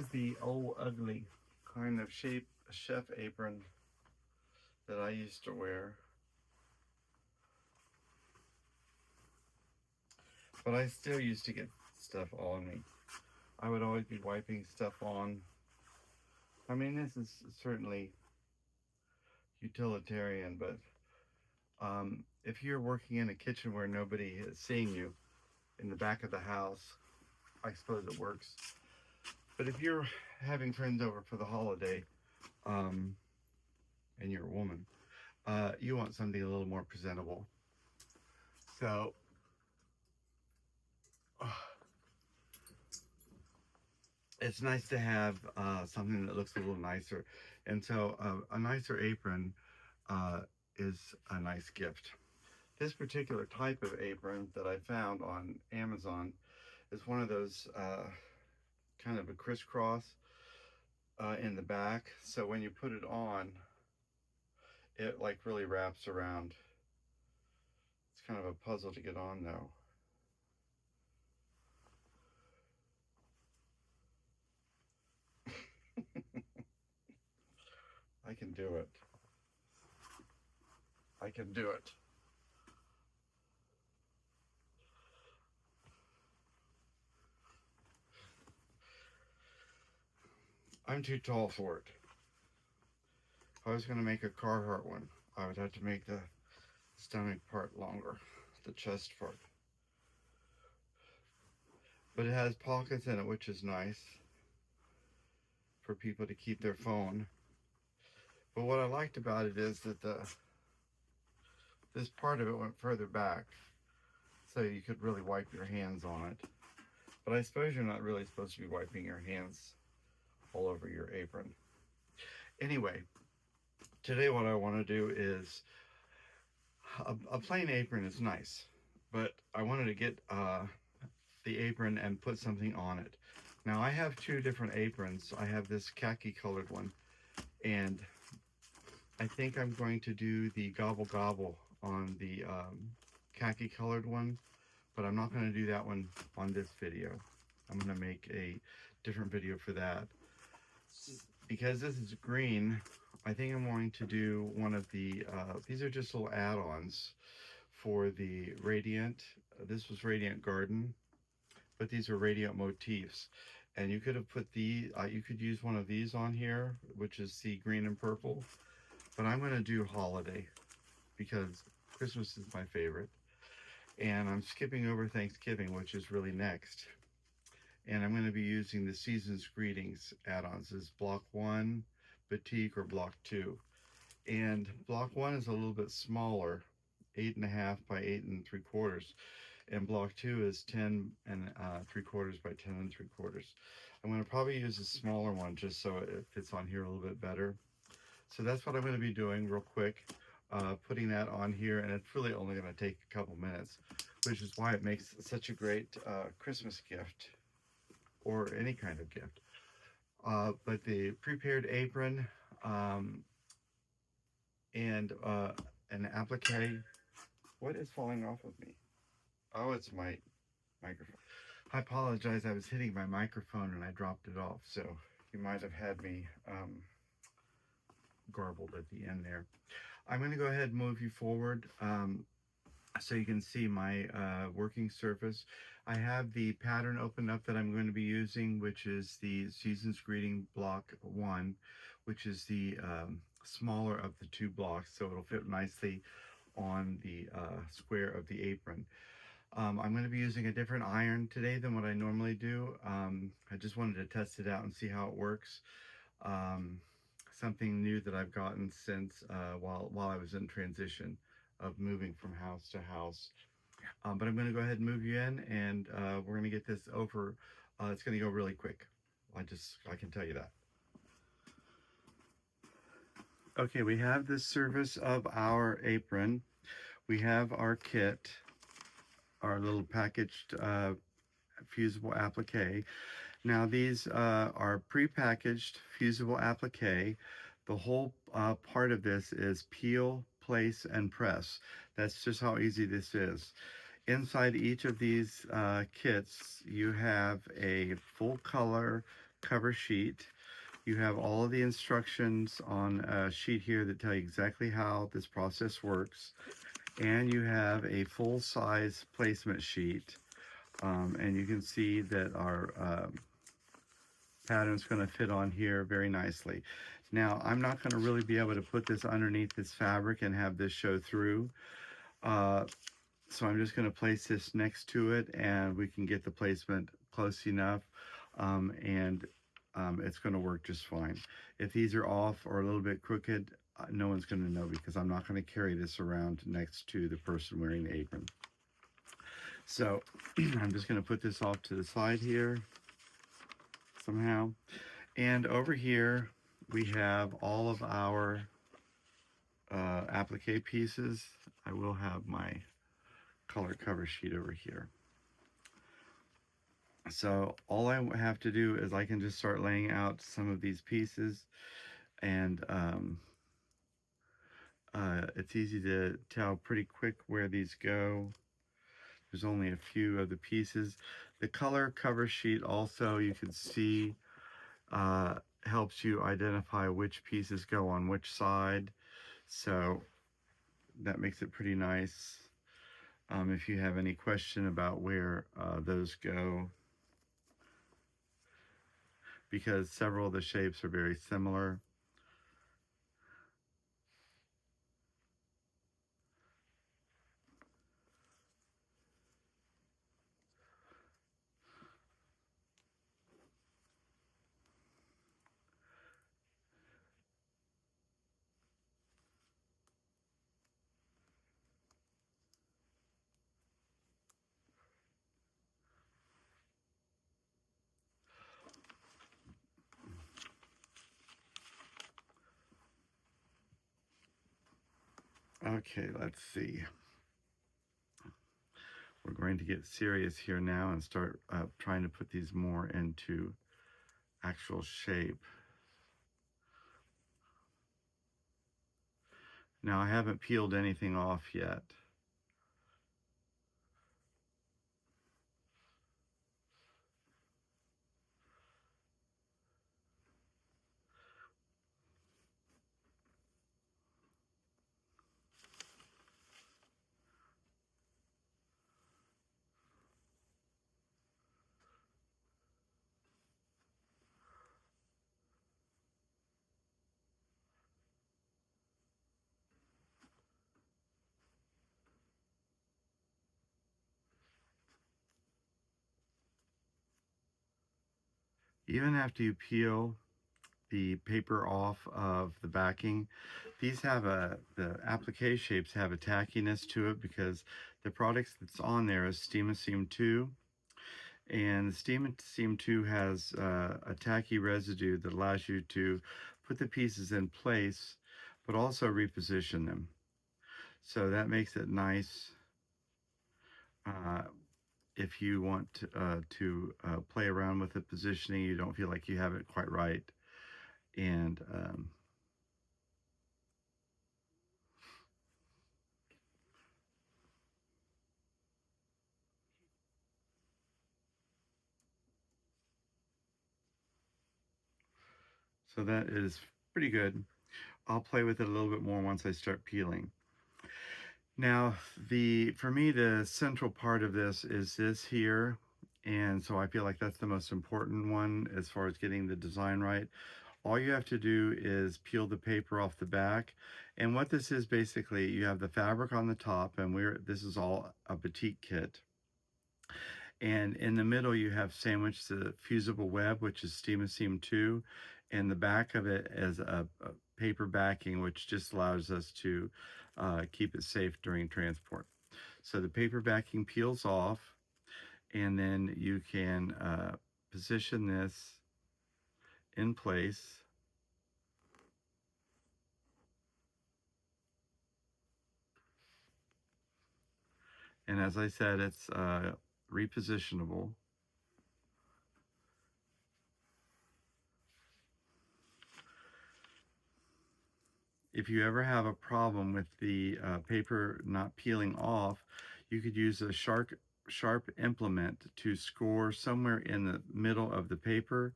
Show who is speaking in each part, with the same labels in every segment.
Speaker 1: is the old ugly kind of shape chef apron that I used to wear. But I still used to get stuff on me. I would always be wiping stuff on. I mean, this is certainly utilitarian, but if you're working in a kitchen where nobody is seeing you in the back of the house, I suppose it works. But if you're having friends over for the holiday, and you're a woman, you want something a little more presentable. So, it's nice to have something that looks a little nicer. And so a nicer apron is a nice gift. This particular type of apron that I found on Amazon is one of those kind of a crisscross in the back. So when you put it on, it like really wraps around. It's kind of a puzzle to get on though. I can do it. I can do it. I'm too tall for it. If I was going to make a Carhartt one, I would have to make the stomach part longer, the chest part. But it has pockets in it, which is nice for people to keep their phone. But what I liked about it is that this part of it went further back, so you could really wipe your hands on it. But I suppose you're not really supposed to be wiping your hands all over your apron. Anyway, today what I want to do is, a plain apron is nice, but I wanted to get the apron and put something on it. Now I have two different aprons. I have this khaki colored one, and I think I'm going to do the gobble gobble on the khaki colored one, but I'm not going to do that one on this video. I'm going to make a different video for that. Because this is green, I think I'm going to do one of the, these are just little add-ons for the Radiant. This was Radiant Garden, but these are Radiant Motifs. And you could have put the, you could use one of these on here, which is the green and purple. But I'm going to do Holiday because Christmas is my favorite. And I'm skipping over Thanksgiving, which is really next. And I'm going to be using the Season's Greetings add-ons. This is Block 1, Batik, or Block 2. And Block 1 is a little bit smaller, 8.5 by 8 3/4. And Block 2 is 10 3/4 by 10 3/4. I'm going to probably use a smaller one just so it fits on here a little bit better. So that's what I'm going to be doing real quick, putting that on here. And it's really only going to take a couple minutes, which is why it makes such a great Christmas gift, or any kind of gift. But the prepared apron and an applique. What is falling off of me? Oh, it's my microphone. I apologize, I was hitting my microphone and I dropped it off, so you might have had me garbled at the end there. I'm going to go ahead and move you forward so you can see my working surface. I have the pattern opened up that I'm going to be using, which is the Season's Greeting Block 1, which is the smaller of the two blocks, so it'll fit nicely on the square of the apron. I'm going to be using a different iron today than what I normally do. I just wanted to test it out and see how it works. Something new that I've gotten since while I was in transition of moving from house to house. But I'm going to go ahead and move you in, and we're going to get this over. It's going to go really quick. I can tell you that. Okay, we have the surface of our apron. We have our kit, our little packaged fusible applique. Now these are pre-packaged fusible applique. The whole part of this is peel, place, and press. That's just how easy this is. Inside each of these kits, you have a full color cover sheet. You have all of the instructions on a sheet here that tell you exactly how this process works. And you have a full-size placement sheet. And you can see that our pattern's going to fit on here very nicely. Now, I'm not going to really be able to put this underneath this fabric and have this show through. So I'm just going to place this next to it, and we can get the placement close enough, and it's going to work just fine. If these are off or a little bit crooked, no one's going to know, because I'm not going to carry this around next to the person wearing the apron. So I'm just going to put this off to the side here somehow. And over here we have all of our applique pieces. I will have my color cover sheet over here. So all I have to do is I can just start laying out some of these pieces, and it's easy to tell pretty quick where these go. There's only a few of the pieces. The color cover sheet also, you can see, helps you identify which pieces go on which side. So that makes it pretty nice. If you have any question about where those go, because several of the shapes are very similar. Okay, let's see. We're going to get serious here now and start trying to put these more into actual shape. Now, I haven't peeled anything off yet. Even after you peel the paper off of the backing, these have the applique shapes have a tackiness to it, because the product that's on there is Steam 2, and Steam 2 has a tacky residue that allows you to put the pieces in place but also reposition them. So that makes it nice if you want to play around with the positioning, you don't feel like you have it quite right. And so that is pretty good. I'll play with it a little bit more once I start peeling. Now, for me, the central part of this is this here. And so I feel like that's the most important one as far as getting the design right. All you have to do is peel the paper off the back. And what this is, basically, you have the fabric on the top, and this is all a batik kit. And in the middle, you have sandwiched the fusible web, which is Steam 2, and the back of it is a paper backing, which just allows us to keep it safe during transport. So the paper backing peels off, and then you can position this in place. And as I said, it's repositionable. If you ever have a problem with the paper not peeling off, you could use a sharp implement to score somewhere in the middle of the paper,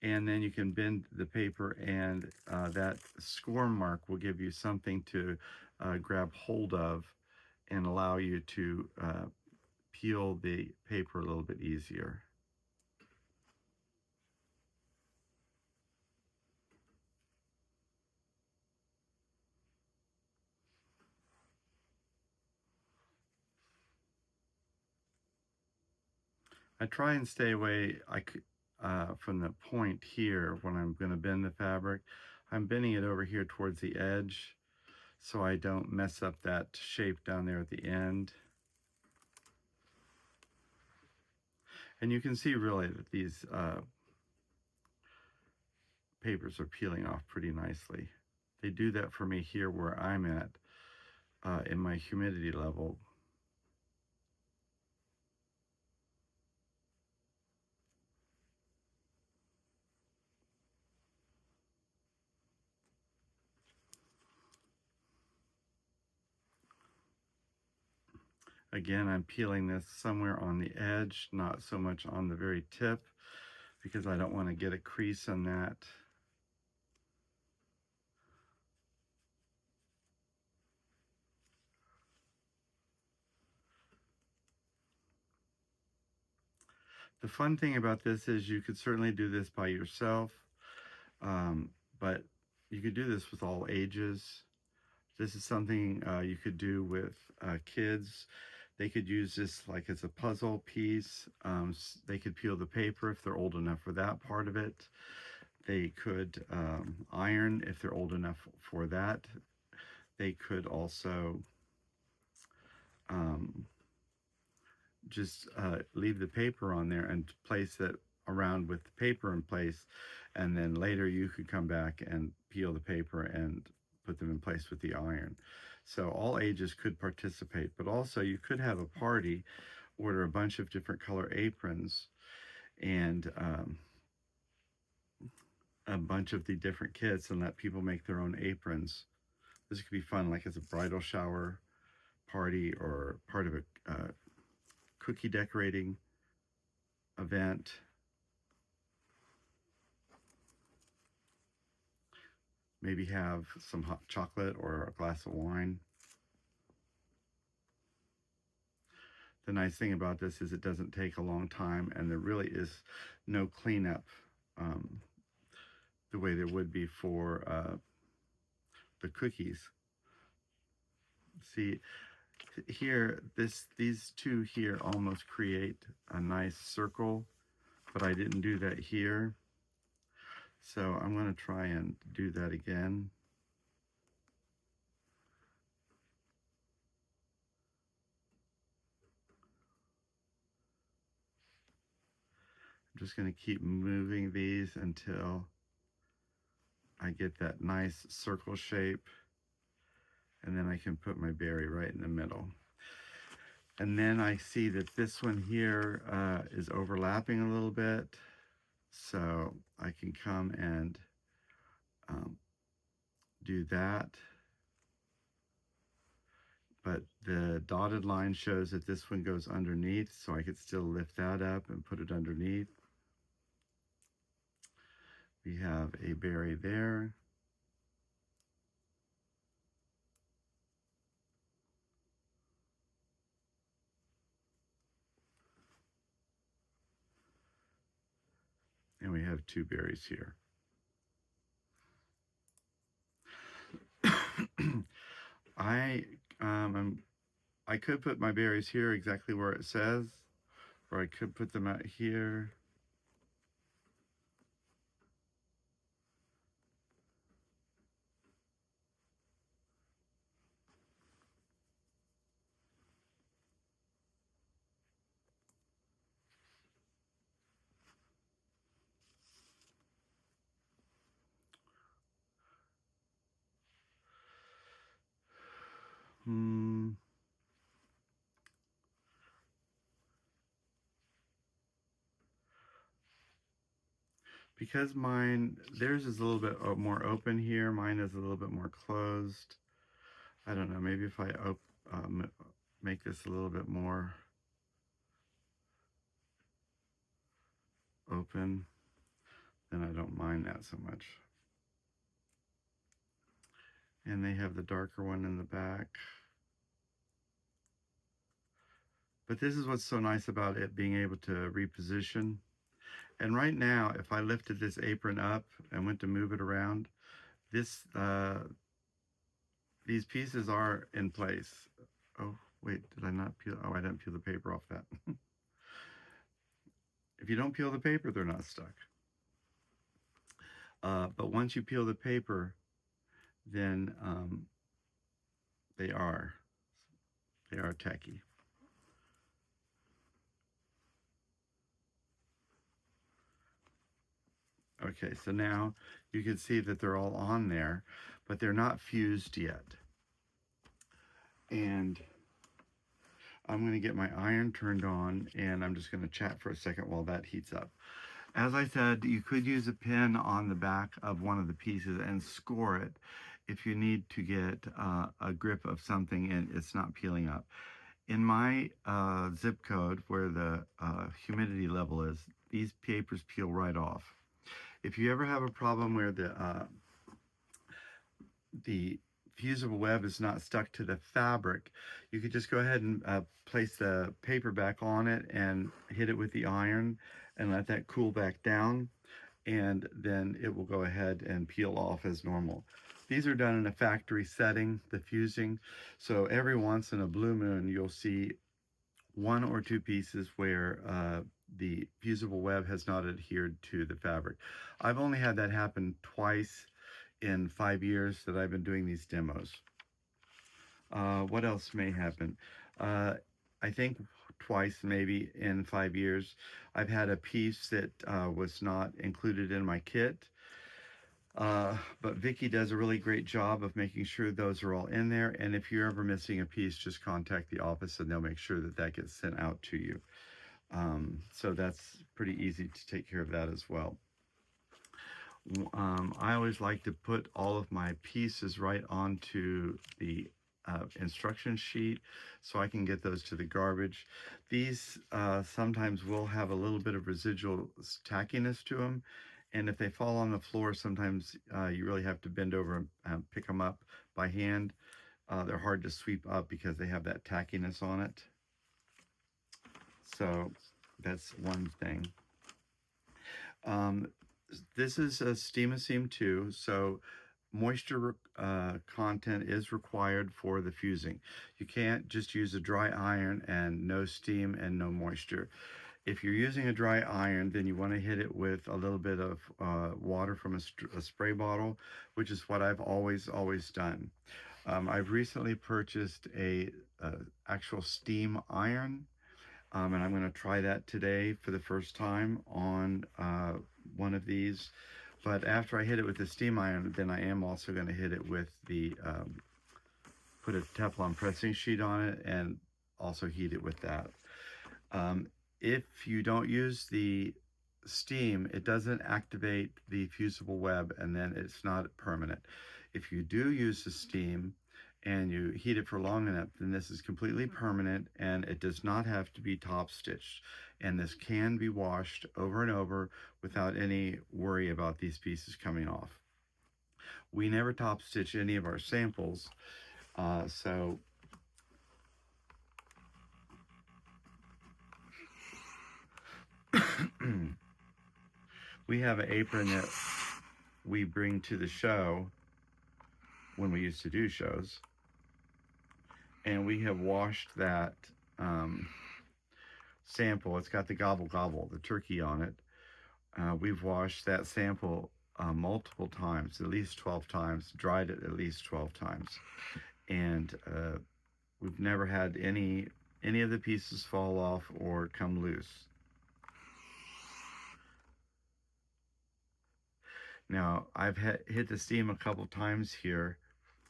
Speaker 1: and then you can bend the paper, and that score mark will give you something to grab hold of and allow you to peel the paper a little bit easier. I try and stay away from the point here when I'm going to bend the fabric. I'm bending it over here towards the edge so I don't mess up that shape down there at the end. And you can see really that these papers are peeling off pretty nicely. They do that for me here where I'm at in my humidity level. Again, I'm peeling this somewhere on the edge, not so much on the very tip, because I don't want to get a crease on that. The fun thing about this is you could certainly do this by yourself, but you could do this with all ages. This is something you could do with kids. They could use this like as a puzzle piece. They could peel the paper if they're old enough for that part of it. They could iron if they're old enough for that. They could also just leave the paper on there and place it around with the paper in place, and then later you could come back and peel the paper and put them in place with the iron. So all ages could participate, but also you could have a party, order a bunch of different color aprons, and a bunch of the different kits, and let people make their own aprons. This could be fun, like as a bridal shower party or part of a cookie decorating event. Maybe have some hot chocolate or a glass of wine. The nice thing about this is it doesn't take a long time, and there really is no cleanup the way there would be for the cookies. See here, these two here almost create a nice circle, but I didn't do that here. So I'm going to try and do that again. I'm just going to keep moving these until I get that nice circle shape, and then I can put my berry right in the middle. And then I see that this one here is overlapping a little bit, so I can come and do that. But the dotted line shows that this one goes underneath, so I could still lift that up and put it underneath. We have a berry there. And we have two berries here. I could put my berries here exactly where it says, or I could put them out here. Because theirs is a little bit more open here, mine is a little bit more closed. I don't know, maybe if I make this a little bit more open, then I don't mind that so much. And they have the darker one in the back. But this is what's so nice about it being able to reposition. And right now, if I lifted this apron up and went to move it around, this these pieces are in place. Oh, wait, did I not peel? Oh, I didn't peel the paper off that. If you don't peel the paper, they're not stuck. But once you peel the paper, then they are tacky. Okay, so now you can see that they're all on there, but they're not fused yet. And I'm going to get my iron turned on, and I'm just going to chat for a second while that heats up. As I said, you could use a pin on the back of one of the pieces and score it if you need to get a grip of something and it's not peeling up. In my zip code where the humidity level is, these papers peel right off. If you ever have a problem where the fusible web is not stuck to the fabric, you could just go ahead and place the paper back on it and hit it with the iron and let that cool back down, and then it will go ahead and peel off as normal. These are done in a factory setting, the fusing, so every once in a blue moon you'll see one or two pieces where the fusible web has not adhered to the fabric. I've only had that happen twice in 5 years that I've been doing these demos. What else may happen? I think twice maybe in 5 years I've had a piece that was not included in my kit. But Vicky does a really great job of making sure those are all in there, and if you're ever missing a piece, just contact the office and they'll make sure that that gets sent out to you. So that's pretty easy to take care of that as well. I always like to put all of my pieces right onto the instruction sheet so I can get those to the garbage. These sometimes will have a little bit of residual tackiness to them, and if they fall on the floor, sometimes you really have to bend over and pick them up by hand. They're hard to sweep up because they have that tackiness on it. So that's one thing. This is a Steam-A-Seam 2, so moisture content is required for the fusing. You can't just use a dry iron and no steam and no moisture. If you're using a dry iron, then you want to hit it with a little bit of water from a spray bottle, which is what I've always done. I've recently purchased a actual steam iron, and I'm going to try that today for the first time on one of these. But after I hit it with the steam iron, then I am also going to hit it with the, put a Teflon pressing sheet on it and also heat it with that. If you don't use the steam, it doesn't activate the fusible web, and then it's not permanent. If you do use the steam and you heat it for long enough, then this is completely permanent and it does not have to be top stitched. And this can be washed over and over without any worry about these pieces coming off. We never top stitch any of our samples, so we have an apron that we bring to the show when we used to do shows, and we have washed that sample. It's got the gobble gobble, the turkey on it. We've washed that sample multiple times, at least 12 times, dried it at least 12 times, and we've never had any of the pieces fall off or come loose. Now, I've hit the steam a couple times here,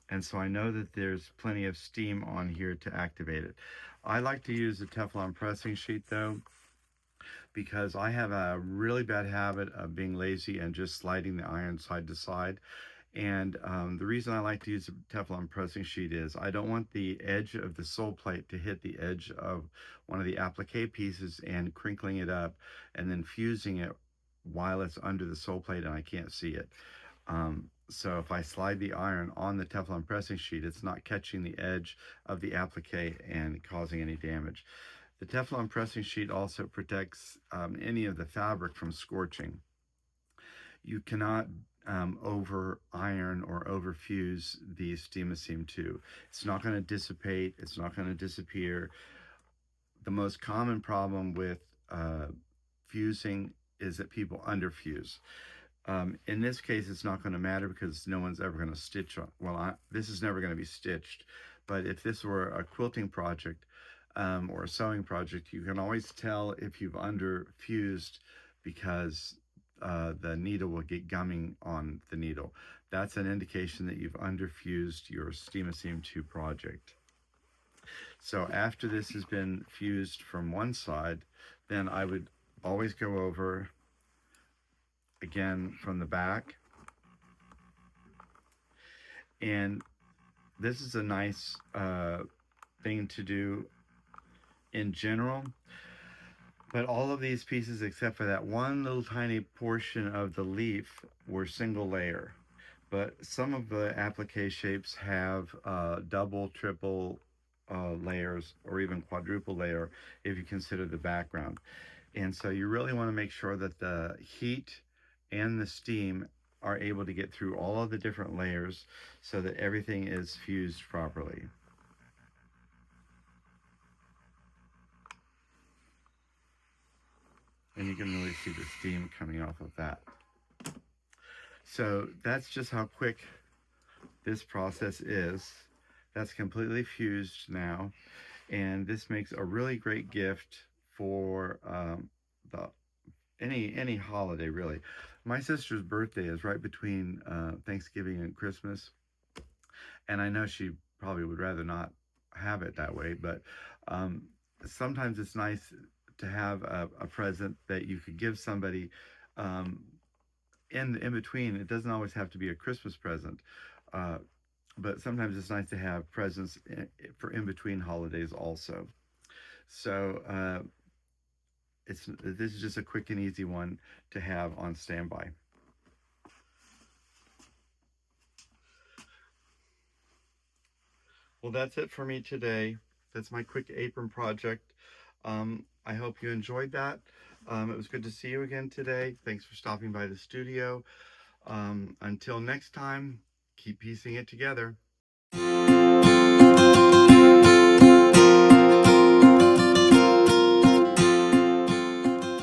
Speaker 1: and so I know that there's plenty of steam on here to activate it. I like to use a Teflon pressing sheet though, because I have a really bad habit of being lazy and just sliding the iron side to side. And the reason I like to use a Teflon pressing sheet is I don't want the edge of the sole plate to hit the edge of one of the applique pieces and crinkling it up and then fusing it while it's under the sole plate and I can't see it. So if I slide the iron on the Teflon pressing sheet, it's not catching the edge of the applique and causing any damage. The Teflon pressing sheet also protects any of the fabric from scorching. You cannot over iron or over fuse the Steam-A-Seam 2. It's not going to dissipate. It's not going to disappear. The most common problem with fusing is that people underfuse. In this case, it's not going to matter because no one's ever going to stitch on. Well, this is never going to be stitched. But if this were a quilting project or a sewing project, you can always tell if you've underfused because the needle will get gumming on the needle. That's an indication that you've underfused your Steam-A-Seam 2 project. So after this has been fused from one side, then I would always go over again from the back. And this is a nice thing to do in general. But all of these pieces, except for that one little tiny portion of the leaf, were single layer. But some of the applique shapes have double, triple layers, or even quadruple layer if you consider the background. And so you really want to make sure that the heat and the steam are able to get through all of the different layers so that everything is fused properly. And you can really see the steam coming off of that. So that's just how quick this process is. That's completely fused now. And this makes a really great gift for any holiday, really. My sister's birthday is right between Thanksgiving and Christmas. And I know she probably would rather not have it that way, but sometimes it's nice to have a present that you could give somebody in between. It doesn't always have to be a Christmas present, but sometimes it's nice to have presents for in between holidays also. So this is just a quick and easy one to have on standby. Well, that's it for me today. That's my quick apron project. I hope you enjoyed that. It was good to see you again today. Thanks for stopping by the studio. Until next time, keep piecing it together.